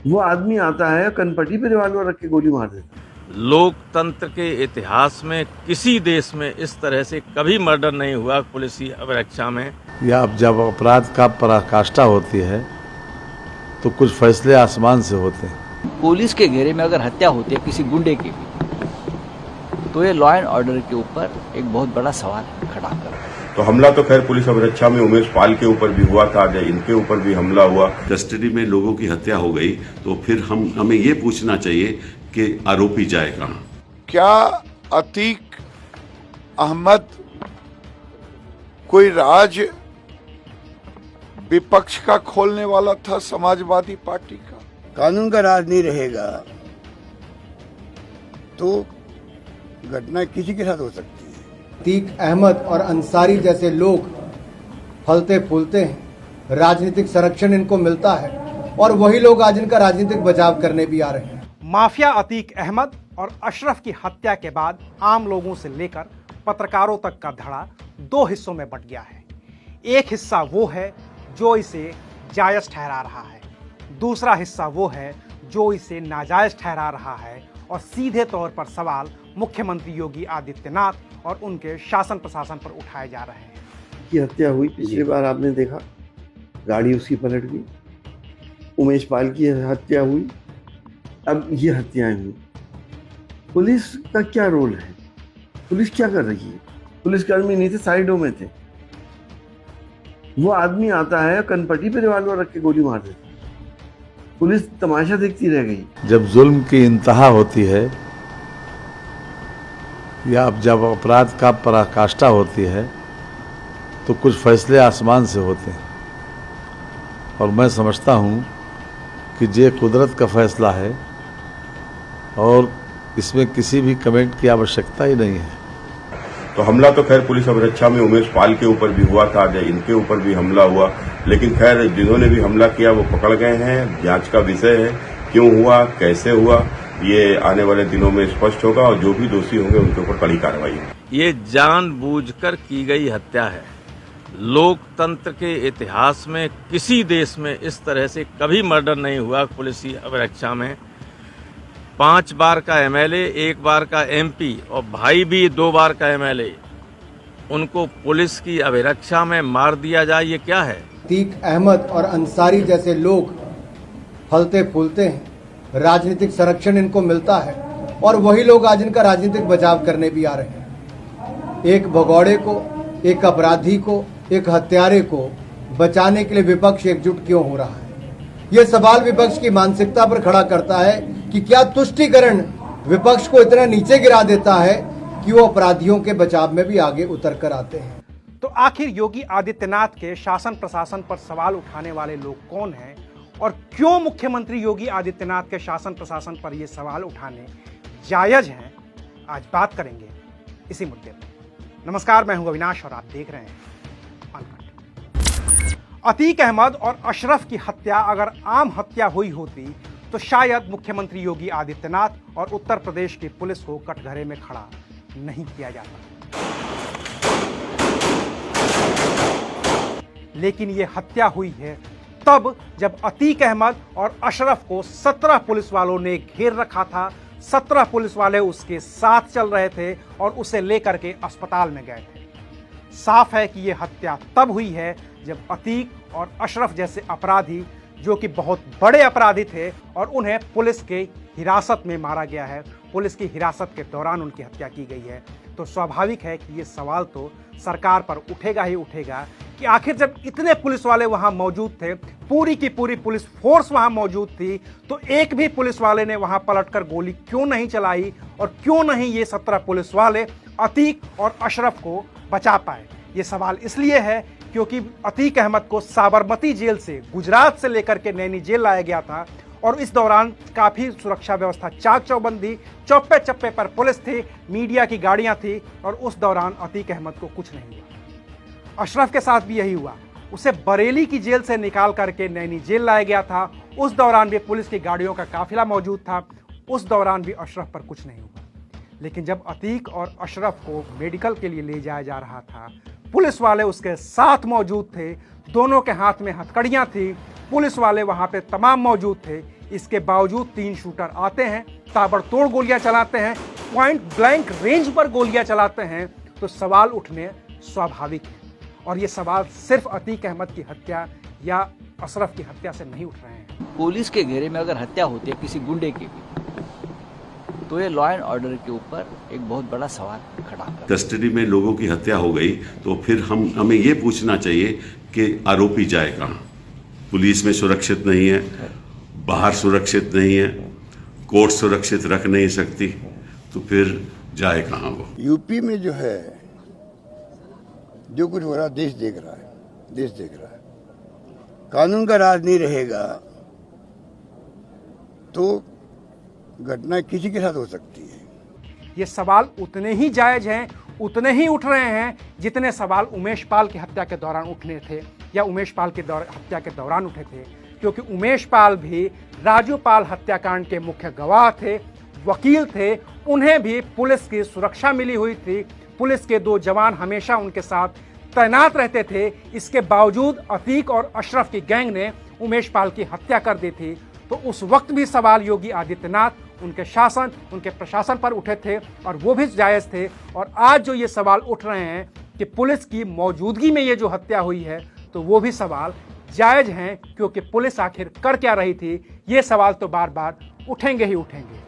वो आदमी आता है कनपट्टी पे रिवाल्वर रख के गोली मार देता है। लोकतंत्र के इतिहास में किसी देश में इस तरह से कभी मर्डर नहीं हुआ पुलिस की अभिरक्षा में। या जब अपराध का पराकाष्ठा होती है तो कुछ फैसले आसमान से होते हैं। पुलिस के घेरे में अगर हत्या होती है किसी गुंडे की भी, तो ये लॉ एंड ऑर्डर के ऊपर एक बहुत बड़ा सवाल खड़ा कर रहा है। तो हमला तो खैर पुलिस अभिरक्षा में उमेश पाल के ऊपर भी हुआ था, इनके ऊपर भी हमला हुआ। कस्टडी में लोगों की हत्या हो गई तो फिर हमें ये पूछना चाहिए कि आरोपी जाए कहां? क्या अतीक अहमद कोई राज विपक्ष का खोलने वाला था समाजवादी पार्टी का? कानून का राज नहीं रहेगा तो घटना किसी के साथ हो सकती है। अतीक अहमद और अंसारी जैसे लोग फलते फूलते हैं, राजनीतिक संरक्षण इनको मिलता है और वही लोग आज इनका राजनीतिक बचाव करने भी आ रहे हैं। माफिया अतीक अहमद और अशरफ की हत्या के बाद आम लोगों से लेकर पत्रकारों तक का धड़ा दो हिस्सों में बंट गया है। एक हिस्सा वो है जो इसे जायज ठहरा रहा है, दूसरा हिस्सा वो है जो इसे नाजायज ठहरा रहा है और सीधे तौर पर सवाल मुख्यमंत्री योगी आदित्यनाथ और उनके शासन प्रशासन पर उठाए जा रहे हैं। की हत्या हुई, पिछली बार आपने देखा गाड़ी उसकी पलट गई, उमेश पाल की हत्या हुई, अब ये हत्याएं हुई। पुलिस का क्या रोल है? पुलिस क्या कर रही है? पुलिसकर्मी नहीं थे, साइडों में थे। वो आदमी आता है कनपट्टी पे रिवाल्वर रख के गोली मार देता है। पुलिस तमाशा देखती रह गई। जब जुल्म की इंतहा होती है या जब अपराध का पराकाष्ठा होती है तो कुछ फैसले आसमान से होते हैं और मैं समझता हूँ कि ये कुदरत का फैसला है और इसमें किसी भी कमेंट की आवश्यकता ही नहीं है। तो हमला तो खैर पुलिस अभिरक्षा में उमेश पाल के ऊपर भी हुआ था, इनके ऊपर भी हमला हुआ, लेकिन खैर जिन्होंने भी हमला किया वो पकड़ गए हैं। जांच का विषय है, क्यों हुआ, कैसे हुआ, ये आने वाले दिनों में स्पष्ट होगा और जो भी दोषी होंगे उनके ऊपर कड़ी कार्रवाई होगी। ये जानबूझकर की गई हत्या है। लोकतंत्र के इतिहास में किसी देश में इस तरह से कभी मर्डर नहीं हुआ पुलिस की अभिरक्षा में। 5 बार का एमएलए, 1 बार का एमपी और भाई भी 2 बार का एमएलए, उनको पुलिस की अभिरक्षा में मार दिया जाए, ये क्या है? अतीक अहमद और अंसारी जैसे लोग फलते फूलते हैं, राजनीतिक संरक्षण इनको मिलता है और वही लोग आज इनका राजनीतिक बचाव करने भी आ रहे हैं। एक भगौड़े को, एक अपराधी को, एक हत्यारे को बचाने के लिए विपक्ष एकजुट क्यों हो रहा है? यह सवाल विपक्ष की मानसिकता पर खड़ा करता है कि क्या तुष्टीकरण विपक्ष को इतना नीचे गिरा देता है कि वो अपराधियों के बचाव में भी आगे उतर कर आते हैं। तो आखिर योगी आदित्यनाथ के शासन प्रशासन पर सवाल उठाने वाले लोग कौन हैं और क्यों मुख्यमंत्री योगी आदित्यनाथ के शासन प्रशासन पर ये सवाल उठाने जायज हैं? आज बात करेंगे इसी मुद्दे पर। नमस्कार, मैं हूं अविनाश और आप देख रहे हैं अनकट। अतीक अहमद और अशरफ की हत्या अगर आम हत्या हुई होती तो शायद मुख्यमंत्री योगी आदित्यनाथ और उत्तर प्रदेश की पुलिस को कटघरे में खड़ा नहीं किया जाता। लेकिन ये हत्या हुई है तब जब अतीक अहमद और अशरफ को 17 पुलिस वालों ने घेर रखा था। 17 पुलिस वाले उसके साथ चल रहे थे और उसे लेकर के अस्पताल में गए थे। साफ है कि यह हत्या तब हुई है जब अतीक और अशरफ जैसे अपराधी, जो कि बहुत बड़े अपराधी थे और उन्हें पुलिस के हिरासत में मारा गया है, पुलिस की हिरासत के दौरान उनकी हत्या की गई है। तो स्वाभाविक है कि ये सवाल तो सरकार पर उठेगा ही उठेगा कि आखिर जब इतने पुलिस वाले वहां मौजूद थे, पूरी की पूरी पुलिस फोर्स वहां मौजूद थी, तो एक भी पुलिस वाले ने वहां पलटकर गोली क्यों नहीं चलाई और क्यों नहीं ये 17 पुलिस वाले अतीक और अशरफ को बचा पाए? ये सवाल इसलिए है क्योंकि अतीक अहमद को साबरमती जेल से, गुजरात से लेकर के नैनी जेल लाया गया था और इस दौरान काफ़ी सुरक्षा व्यवस्था चाक चौबंदी, चौप्पे चप्पे पर पुलिस थी, मीडिया की गाड़ियां थी और उस दौरान अतीक अहमद को कुछ नहीं हुआ। अशरफ के साथ भी यही हुआ। उसे बरेली की जेल से निकाल करके नैनी जेल लाया गया था। उस दौरान भी पुलिस की गाड़ियों का काफिला मौजूद था। उस दौरान भी अशरफ पर कुछ नहीं हुआ। लेकिन जब अतीक और अशरफ को मेडिकल के लिए ले जाया जा रहा था, पुलिस वाले उसके साथ मौजूद थे, दोनों के हाथ में हथकड़ियां थी, पुलिस वाले वहां पे तमाम मौजूद थे। इसके बावजूद 3 शूटर आते हैं, ताबड़तोड़ गोलियां चलाते हैं, पॉइंट ब्लैंक रेंज पर गोलियां चलाते हैं, तो सवाल उठने स्वाभाविक है। और ये सवाल सिर्फ अतीक अहमद की हत्या या अशरफ की हत्या से नहीं उठ रहे हैं। पुलिस के घेरे में अगर हत्या होती है किसी गुंडे की भी, तो ये लॉ एंड ऑर्डर के ऊपर एक बहुत बड़ा सवाल खड़ा करता है। कस्टडी में लोगों की हत्या हो गई तो फिर हमें ये पूछना चाहिए कि आरोपी जाए कहाँ। पुलिस में सुरक्षित नहीं है, बाहर सुरक्षित नहीं है, कोर्ट सुरक्षित रख नहीं सकती, तो फिर जाए कहाँ वो। यूपी में जो है जो कुछ हो रहा है देश देख रहा है, देश देख रहा है। कानून का राज नहीं रहेगा तो घटना किसी के साथ हो सकती है। ये सवाल उतने ही जायज हैं, उतने ही उठ रहे हैं जितने सवाल उमेश पाल की हत्या के दौरान उठने थे या उमेश पाल की हत्या के दौरान उठे थे, क्योंकि उमेश पाल भी राजू पाल हत्याकांड के मुख्य गवाह थे, वकील थे। उन्हें भी पुलिस की सुरक्षा मिली हुई थी, पुलिस के 2 जवान हमेशा उनके साथ तैनात रहते थे। इसके बावजूद अतीक और अशरफ की गैंग ने उमेश पाल की हत्या कर दी थी। तो उस वक्त भी सवाल योगी आदित्यनाथ, उनके शासन, उनके प्रशासन पर उठे थे और वो भी जायज़ थे। और आज जो ये सवाल उठ रहे हैं कि पुलिस की मौजूदगी में ये जो हत्या हुई है, तो वो भी सवाल जायज़ हैं, क्योंकि पुलिस आखिर कर क्या रही थी, ये सवाल तो बार बार उठेंगे ही उठेंगे।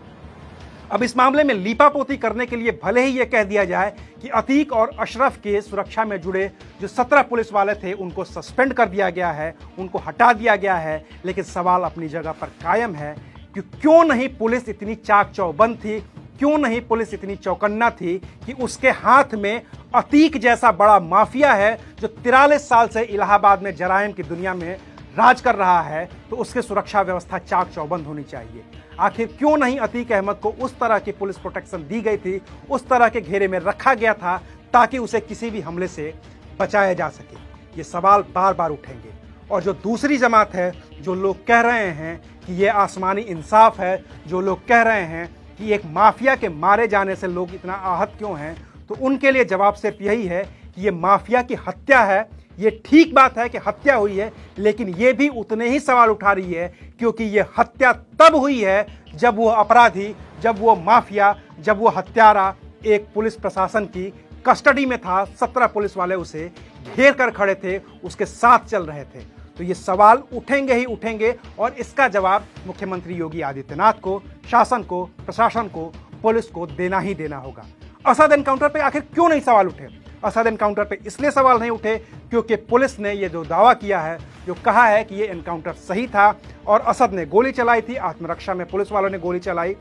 अब इस मामले में लीपापोती करने के लिए भले ही ये कह दिया जाए कि अतीक और अशरफ के सुरक्षा में जुड़े जो 17 पुलिस वाले थे उनको सस्पेंड कर दिया गया है, उनको हटा दिया गया है, लेकिन सवाल अपनी जगह पर कायम है कि क्यों नहीं पुलिस इतनी चाक चौबंद थी, क्यों नहीं पुलिस इतनी चौकन्ना थी कि उसके हाथ में अतीक जैसा बड़ा माफिया है जो 43 साल से इलाहाबाद में जराइम की दुनिया में राज कर रहा है, तो उसके सुरक्षा व्यवस्था चाक चौबंद होनी चाहिए। आखिर क्यों नहीं अतीक अहमद को उस तरह की पुलिस प्रोटेक्शन दी गई थी, उस तरह के घेरे में रखा गया था ताकि उसे किसी भी हमले से बचाया जा सके। ये सवाल बार बार उठेंगे। और जो दूसरी जमात है, जो लोग कह रहे हैं कि ये आसमानी इंसाफ है, जो लोग कह रहे हैं कि एक माफिया के मारे जाने से लोग इतना आहत क्यों हैं, तो उनके लिए जवाब सिर्फ यही है कि ये माफिया की हत्या है। ये ठीक बात है कि हत्या हुई है, लेकिन ये भी उतने ही सवाल उठा रही है, क्योंकि ये हत्या तब हुई है जब वो अपराधी, जब वो माफिया, जब वो हत्यारा एक पुलिस प्रशासन की कस्टडी में था। 17 पुलिस वाले उसे घेर कर खड़े थे, उसके साथ चल रहे थे। तो ये सवाल उठेंगे ही उठेंगे और इसका जवाब मुख्यमंत्री योगी आदित्यनाथ को, शासन को, प्रशासन को, पुलिस को देना ही देना होगा। असद एनकाउंटर पे आखिर क्यों नहीं सवाल उठे? असद एनकाउंटर पे इसलिए सवाल नहीं उठे क्योंकि पुलिस ने ये जो दावा किया है, जो कहा है कि ये एनकाउंटर सही था और असद ने गोली चलाई थी, आत्मरक्षा में पुलिस वालों ने गोली चलाई,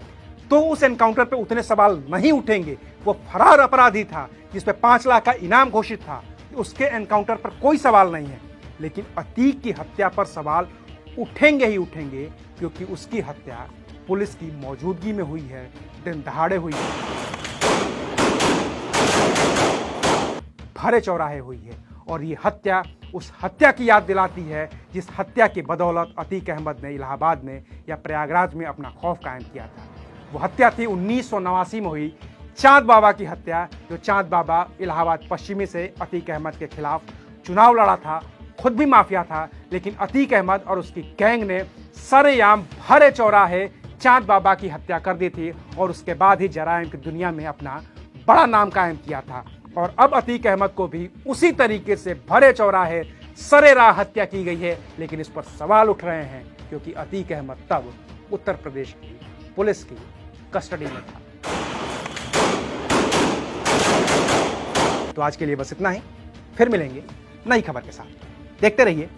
तो उस एनकाउंटर पे उतने सवाल नहीं उठेंगे। वो फरार अपराधी था जिस पे 5 लाख का इनाम घोषित था, उसके एनकाउंटर पर कोई सवाल नहीं है। लेकिन अतीक की हत्या पर सवाल उठेंगे ही उठेंगे, क्योंकि उसकी हत्या पुलिस की मौजूदगी में हुई है, दिन दहाड़े हुई है, भरे चौराहे हुई है। और ये हत्या उस हत्या की याद दिलाती है जिस हत्या की बदौलत अतीक अहमद ने इलाहाबाद में या प्रयागराज में अपना खौफ कायम किया था। वो हत्या थी 1989 में हुई चांद बाबा की हत्या, जो चांद बाबा इलाहाबाद पश्चिमी से अतीक अहमद के खिलाफ चुनाव लड़ा था, खुद भी माफिया था, लेकिन अतीक अहमद और उसकी गैंग ने सरेआम भरे चौराहे चांद बाबा की हत्या कर दी थी और उसके बाद ही जराइम की दुनिया में अपना बड़ा नाम कायम किया था। और अब अतीक अहमद को भी उसी तरीके से भरे चौराहे सरेराह हत्या की गई है, लेकिन इस पर सवाल उठ रहे हैं क्योंकि अतीक अहमद तब उत्तर प्रदेश की पुलिस की कस्टडी में था। तो आज के लिए बस इतना ही, फिर मिलेंगे नई खबर के साथ। देखते रहिए